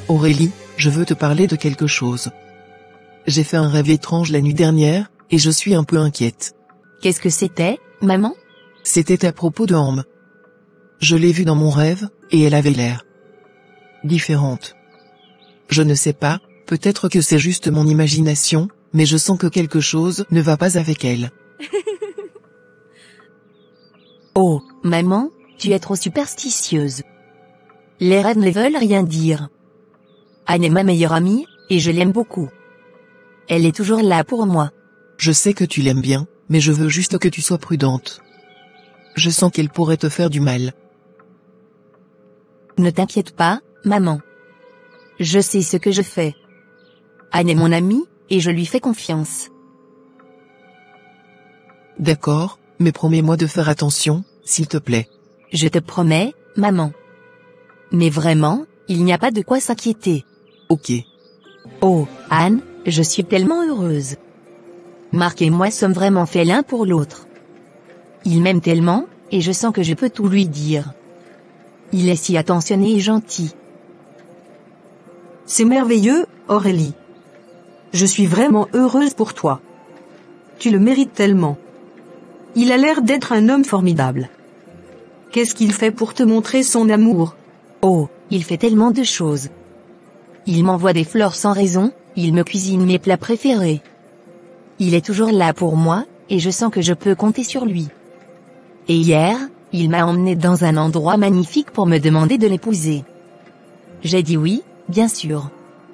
Aurélie, je veux te parler de quelque chose. J'ai fait un rêve étrange la nuit dernière, et je suis un peu inquiète. Qu'est-ce que c'était, maman? C'était à propos de Ambre. Je l'ai vue dans mon rêve, et elle avait l'air différente. Je ne sais pas, peut-être que c'est juste mon imagination, mais je sens que quelque chose ne va pas avec elle. Oh, maman, tu es trop superstitieuse. Les rêves ne veulent rien dire. Anne est ma meilleure amie, et je l'aime beaucoup. Elle est toujours là pour moi. Je sais que tu l'aimes bien, mais je veux juste que tu sois prudente. Je sens qu'elle pourrait te faire du mal. Ne t'inquiète pas, maman. Je sais ce que je fais. Anne est mon amie, et je lui fais confiance. D'accord, mais promets-moi de faire attention, s'il te plaît. Je te promets, maman. Mais vraiment, il n'y a pas de quoi s'inquiéter. Ok. Oh, Anne, je suis tellement heureuse. Marc et moi sommes vraiment faits l'un pour l'autre. Il m'aime tellement, et je sens que je peux tout lui dire. Il est si attentionné et gentil. C'est merveilleux, Aurélie. Je suis vraiment heureuse pour toi. Tu le mérites tellement. Il a l'air d'être un homme formidable. Qu'est-ce qu'il fait pour te montrer son amour? Oh, il fait tellement de choses. Il m'envoie des fleurs sans raison, il me cuisine mes plats préférés. Il est toujours là pour moi, et je sens que je peux compter sur lui. Et hier, il m'a emmené dans un endroit magnifique pour me demander de l'épouser. J'ai dit oui, bien sûr.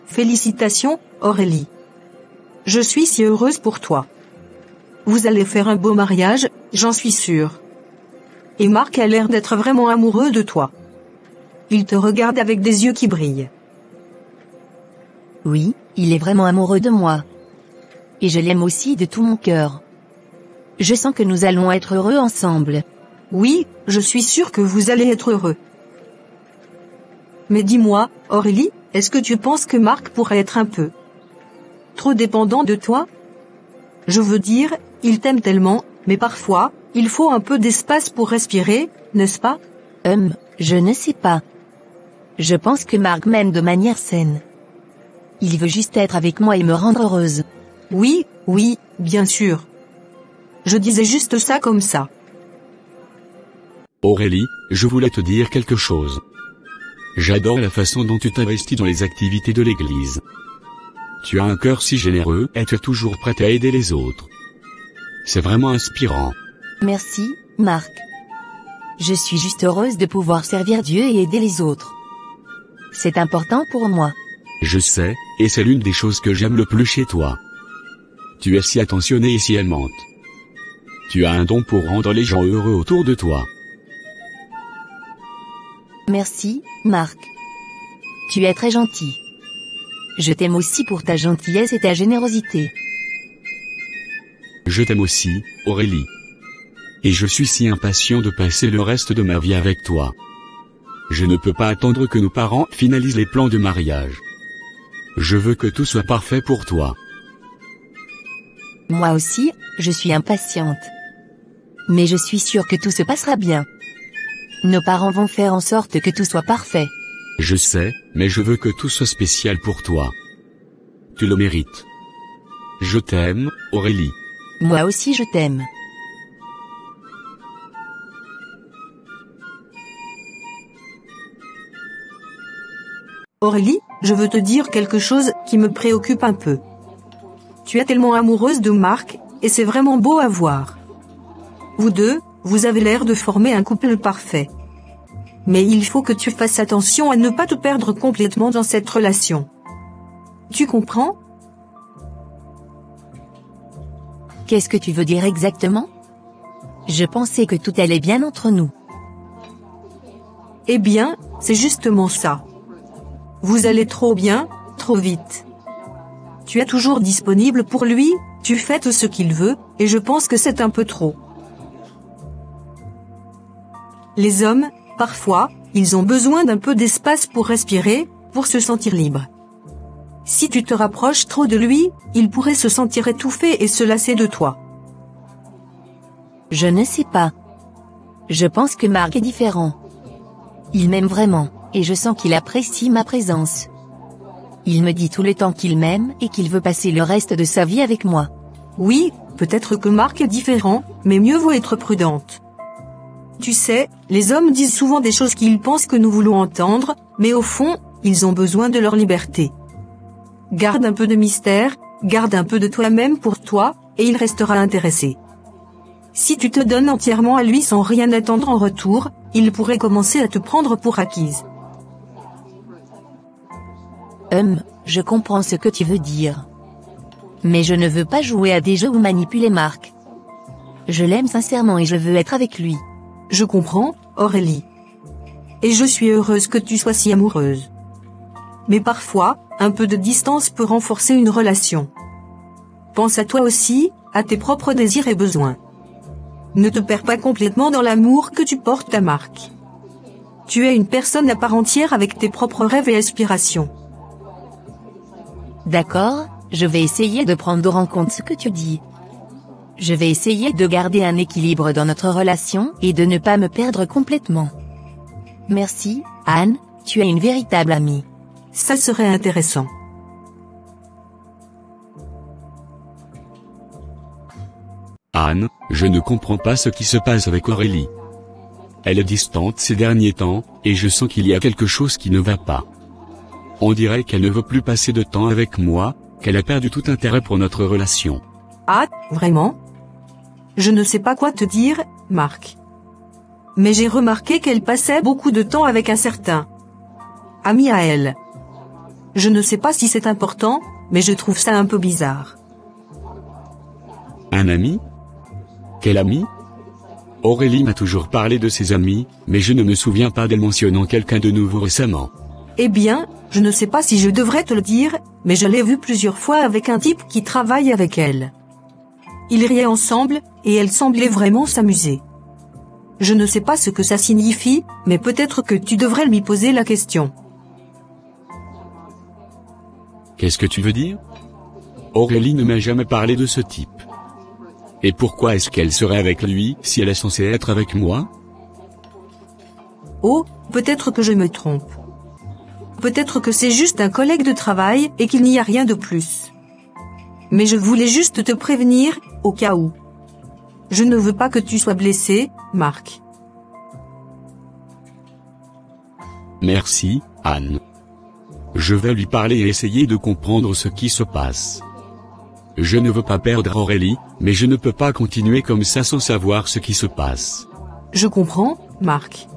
Félicitations, Aurélie. Je suis si heureuse pour toi. Vous allez faire un beau mariage, j'en suis sûre. Et Marc a l'air d'être vraiment amoureux de toi. Il te regarde avec des yeux qui brillent. Oui, il est vraiment amoureux de moi. Et je l'aime aussi de tout mon cœur. Je sens que nous allons être heureux ensemble. Oui, je suis sûre que vous allez être heureux. Mais dis-moi, Aurélie, est-ce que tu penses que Marc pourrait être un peu trop dépendant de toi? Je veux dire, il t'aime tellement, mais parfois, il faut un peu d'espace pour respirer, n'est-ce pas? Je ne sais pas. Je pense que Marc m'aime de manière saine. Il veut juste être avec moi et me rendre heureuse. Oui, bien sûr. Je disais juste ça comme ça. Aurélie, je voulais te dire quelque chose. J'adore la façon dont tu t'investis dans les activités de l'église. Tu as un cœur si généreux et tu es toujours prête à aider les autres. C'est vraiment inspirant. Merci, Marc. Je suis juste heureuse de pouvoir servir Dieu et aider les autres. C'est important pour moi. Je sais, et c'est l'une des choses que j'aime le plus chez toi. Tu es si attentionnée et si aimante. Tu as un don pour rendre les gens heureux autour de toi. Merci, Marc. Tu es très gentil. Je t'aime aussi pour ta gentillesse et ta générosité. Je t'aime aussi, Aurélie. Et je suis si impatient de passer le reste de ma vie avec toi. Je ne peux pas attendre que nos parents finalisent les plans de mariage. Je veux que tout soit parfait pour toi. Moi aussi, je suis impatiente. Mais je suis sûre que tout se passera bien. Nos parents vont faire en sorte que tout soit parfait. Je sais, mais je veux que tout soit spécial pour toi. Tu le mérites. Je t'aime, Aurélie. Moi aussi je t'aime. Aurélie, je veux te dire quelque chose qui me préoccupe un peu. Tu es tellement amoureuse de Marc, et c'est vraiment beau à voir. Vous deux, vous avez l'air de former un couple parfait. Mais il faut que tu fasses attention à ne pas te perdre complètement dans cette relation. Tu comprends? Qu'est-ce que tu veux dire exactement? Je pensais que tout allait bien entre nous. Eh bien, c'est justement ça. Vous allez trop bien, trop vite. Tu es toujours disponible pour lui, tu fais tout ce qu'il veut, et je pense que c'est un peu trop. Les hommes, parfois, ils ont besoin d'un peu d'espace pour respirer, pour se sentir libre. Si tu te rapproches trop de lui, il pourrait se sentir étouffé et se lasser de toi. Je ne sais pas. Je pense que Marc est différent. Il m'aime vraiment, et je sens qu'il apprécie ma présence. Il me dit tout le temps qu'il m'aime et qu'il veut passer le reste de sa vie avec moi. Oui, peut-être que Marc est différent, mais mieux vaut être prudente. Tu sais, les hommes disent souvent des choses qu'ils pensent que nous voulons entendre, mais au fond, ils ont besoin de leur liberté. Garde un peu de mystère, garde un peu de toi-même pour toi, et il restera intéressé. Si tu te donnes entièrement à lui sans rien attendre en retour, il pourrait commencer à te prendre pour acquise. Je comprends ce que tu veux dire. Mais je ne veux pas jouer à des jeux ou manipuler Marc. Je l'aime sincèrement et je veux être avec lui. Je comprends, Aurélie. Et je suis heureuse que tu sois si amoureuse. Mais parfois, un peu de distance peut renforcer une relation. Pense à toi aussi, à tes propres désirs et besoins. Ne te perds pas complètement dans l'amour que tu portes à Marc. Tu es une personne à part entière avec tes propres rêves et aspirations. D'accord, je vais essayer de prendre en compte ce que tu dis. Je vais essayer de garder un équilibre dans notre relation et de ne pas me perdre complètement. Merci, Anne, tu es une véritable amie. Ça serait intéressant. Anne, je ne comprends pas ce qui se passe avec Aurélie. Elle est distante ces derniers temps, et je sens qu'il y a quelque chose qui ne va pas. On dirait qu'elle ne veut plus passer de temps avec moi, qu'elle a perdu tout intérêt pour notre relation. Ah, vraiment? Je ne sais pas quoi te dire, Marc. Mais j'ai remarqué qu'elle passait beaucoup de temps avec un certain ami à elle. Je ne sais pas si c'est important, mais je trouve ça un peu bizarre. Un ami? Quel ami? Aurélie m'a toujours parlé de ses amis, mais je ne me souviens pas d'elle mentionnant quelqu'un de nouveau récemment. Eh bien, je ne sais pas si je devrais te le dire, mais je l'ai vue plusieurs fois avec un type qui travaille avec elle. Ils riaient ensemble, et elle semblait vraiment s'amuser. Je ne sais pas ce que ça signifie, mais peut-être que tu devrais lui poser la question. Qu'est-ce que tu veux dire? Aurélie ne m'a jamais parlé de ce type. Et pourquoi est-ce qu'elle serait avec lui, si elle est censée être avec moi? Oh, peut-être que je me trompe. Peut-être que c'est juste un collègue de travail et qu'il n'y a rien de plus. Mais je voulais juste te prévenir, au cas où. Je ne veux pas que tu sois blessé, Marc. Merci, Anne. Je vais lui parler et essayer de comprendre ce qui se passe. Je ne veux pas perdre Aurélie, mais je ne peux pas continuer comme ça sans savoir ce qui se passe. Je comprends, Marc.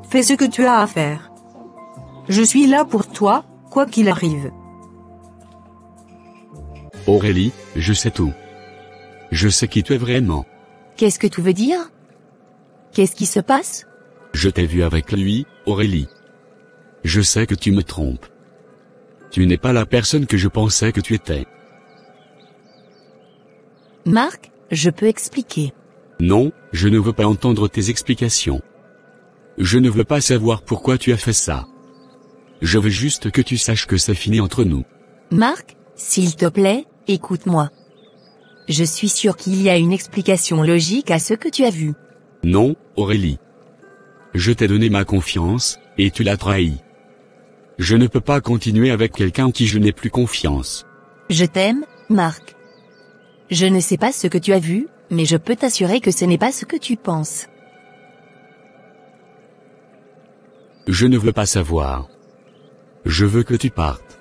Fais ce que tu as à faire. Je suis là pour toi, quoi qu'il arrive. Aurélie, je sais tout. Je sais qui tu es vraiment. Qu'est-ce que tu veux dire? Qu'est-ce qui se passe? Je t'ai vu avec lui, Aurélie. Je sais que tu me trompes. Tu n'es pas la personne que je pensais que tu étais. Marc, je peux expliquer. Non, je ne veux pas entendre tes explications. Je ne veux pas savoir pourquoi tu as fait ça. Je veux juste que tu saches que c'est fini entre nous. Marc, s'il te plaît, écoute-moi. Je suis sûr qu'il y a une explication logique à ce que tu as vu. Non, Aurélie. Je t'ai donné ma confiance, et tu l'as trahi. Je ne peux pas continuer avec quelqu'un en qui je n'ai plus confiance. Je t'aime, Marc. Je ne sais pas ce que tu as vu, mais je peux t'assurer que ce n'est pas ce que tu penses. Je ne veux pas savoir. Je veux que tu partes.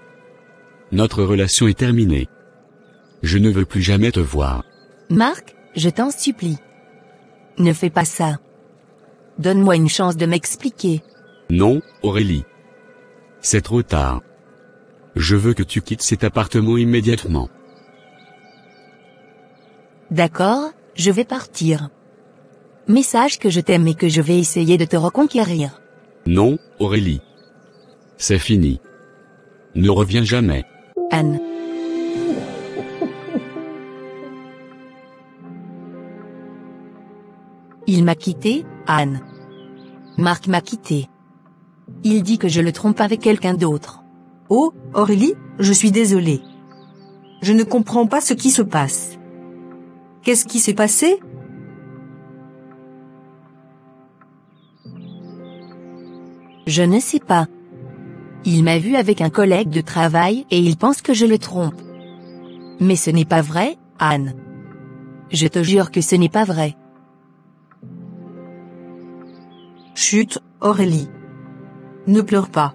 Notre relation est terminée. Je ne veux plus jamais te voir. Marc, je t'en supplie. Ne fais pas ça. Donne-moi une chance de m'expliquer. Non, Aurélie. C'est trop tard. Je veux que tu quittes cet appartement immédiatement. D'accord, je vais partir. Mais sache que je t'aime et que je vais essayer de te reconquérir. Non, Aurélie. C'est fini. Ne reviens jamais. Anne. Il m'a quitté, Anne. Marc m'a quitté. Il dit que je le trompe avec quelqu'un d'autre. Oh, Aurélie, je suis désolée. Je ne comprends pas ce qui se passe. Qu'est-ce qui s'est passé? Je ne sais pas. Il m'a vu avec un collègue de travail et il pense que je le trompe. Mais ce n'est pas vrai, Anne. Je te jure que ce n'est pas vrai. Chut, Aurélie. Ne pleure pas.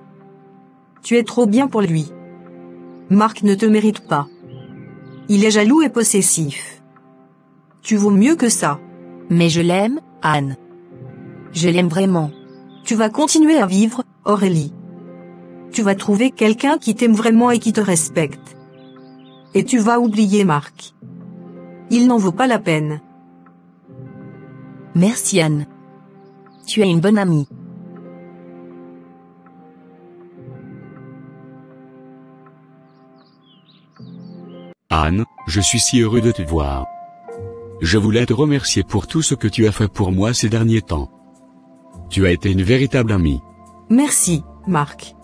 Tu es trop bien pour lui. Marc ne te mérite pas. Il est jaloux et possessif. Tu vaux mieux que ça. Mais je l'aime, Anne. Je l'aime vraiment. Tu vas continuer à vivre, Aurélie. Tu vas trouver quelqu'un qui t'aime vraiment et qui te respecte. Et tu vas oublier Marc. Il n'en vaut pas la peine. Merci Anne. Tu es une bonne amie. Anne, je suis si heureux de te voir. Je voulais te remercier pour tout ce que tu as fait pour moi ces derniers temps. Tu as été une véritable amie. Merci, Marc.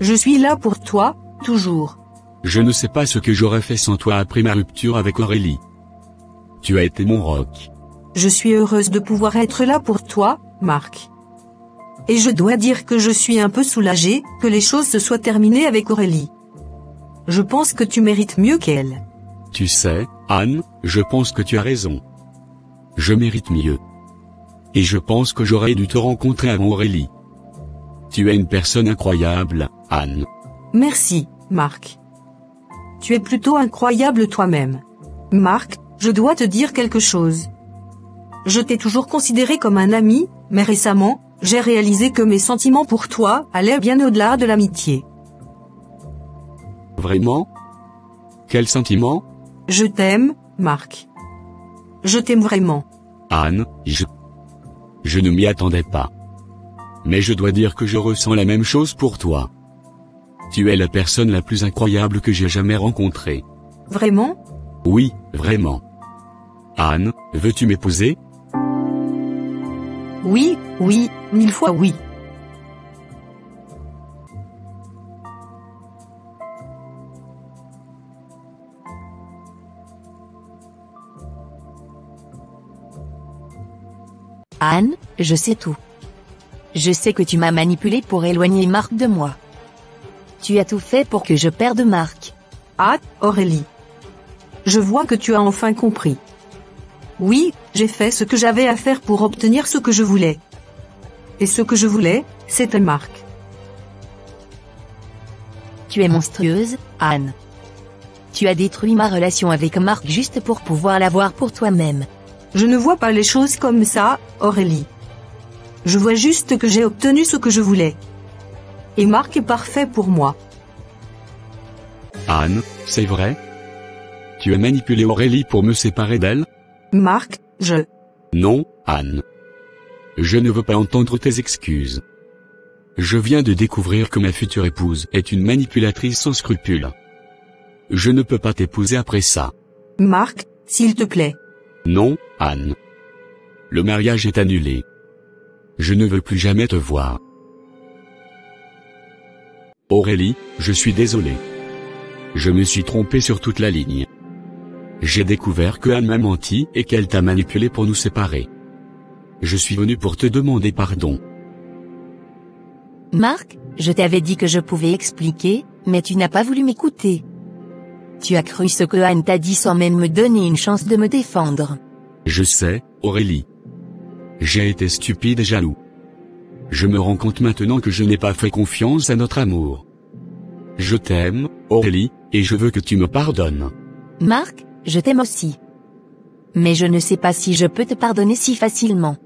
Je suis là pour toi, toujours. Je ne sais pas ce que j'aurais fait sans toi après ma rupture avec Aurélie. Tu as été mon roc. Je suis heureuse de pouvoir être là pour toi, Marc. Et je dois dire que je suis un peu soulagée que les choses se soient terminées avec Aurélie. Je pense que tu mérites mieux qu'elle. Tu sais, Anne, je pense que tu as raison. Je mérite mieux. Et je pense que j'aurais dû te rencontrer avant Aurélie. Tu es une personne incroyable, Anne. Merci, Marc. Tu es plutôt incroyable toi-même. Marc, je dois te dire quelque chose. Je t'ai toujours considéré comme un ami, mais récemment, j'ai réalisé que mes sentiments pour toi allaient bien au-delà de l'amitié. Vraiment? Quel sentiment? Je t'aime, Marc. Je t'aime vraiment. Anne, je ne m'y attendais pas. Mais je dois dire que je ressens la même chose pour toi. Tu es la personne la plus incroyable que j'ai jamais rencontrée. Vraiment? Oui, vraiment. Anne, veux-tu m'épouser? Oui, oui, 1000 fois oui. Anne, je sais tout. Je sais que tu m'as manipulé pour éloigner Marc de moi. Tu as tout fait pour que je perde Marc. Ah, Aurélie. Je vois que tu as enfin compris. Oui, j'ai fait ce que j'avais à faire pour obtenir ce que je voulais. Et ce que je voulais, c'était Marc. Tu es monstrueuse, Anne. Tu as détruit ma relation avec Marc juste pour pouvoir l'avoir pour toi-même. Je ne vois pas les choses comme ça, Aurélie. Je vois juste que j'ai obtenu ce que je voulais. Et Marc est parfait pour moi. Anne, c'est vrai? Tu as manipulé Aurélie pour me séparer d'elle? Marc, Non, Anne. Je ne veux pas entendre tes excuses. Je viens de découvrir que ma future épouse est une manipulatrice sans scrupules. Je ne peux pas t'épouser après ça. Marc, s'il te plaît. Non, Anne. Le mariage est annulé. Je ne veux plus jamais te voir. Aurélie, je suis désolé. Je me suis trompé sur toute la ligne. J'ai découvert que Anne m'a menti et qu'elle t'a manipulé pour nous séparer. Je suis venu pour te demander pardon. Marc, je t'avais dit que je pouvais expliquer, mais tu n'as pas voulu m'écouter. Tu as cru ce que Anne t'a dit sans même me donner une chance de me défendre. Je sais, Aurélie. J'ai été stupide et jaloux. Je me rends compte maintenant que je n'ai pas fait confiance à notre amour. Je t'aime, Aurélie, et je veux que tu me pardonnes. Marc, je t'aime aussi. Mais je ne sais pas si je peux te pardonner si facilement.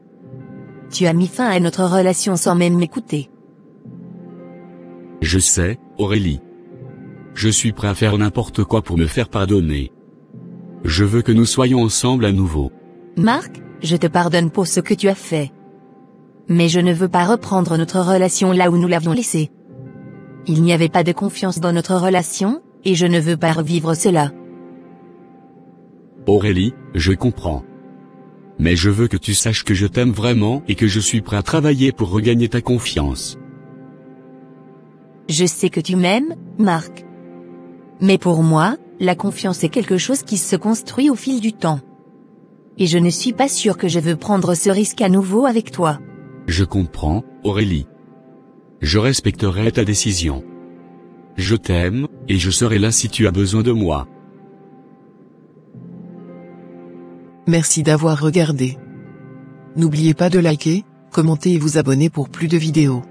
Tu as mis fin à notre relation sans même m'écouter. Je sais, Aurélie. Je suis prêt à faire n'importe quoi pour me faire pardonner. Je veux que nous soyons ensemble à nouveau. Marc, je te pardonne pour ce que tu as fait. Mais je ne veux pas reprendre notre relation là où nous l'avions laissée. Il n'y avait pas de confiance dans notre relation, et je ne veux pas revivre cela. Aurélie, je comprends. Mais je veux que tu saches que je t'aime vraiment et que je suis prêt à travailler pour regagner ta confiance. Je sais que tu m'aimes, Marc. Mais pour moi, la confiance est quelque chose qui se construit au fil du temps. Et je ne suis pas sûre que je veux prendre ce risque à nouveau avec toi. Je comprends, Aurélie. Je respecterai ta décision. Je t'aime, et je serai là si tu as besoin de moi. Merci d'avoir regardé. N'oubliez pas de liker, commenter et vous abonner pour plus de vidéos.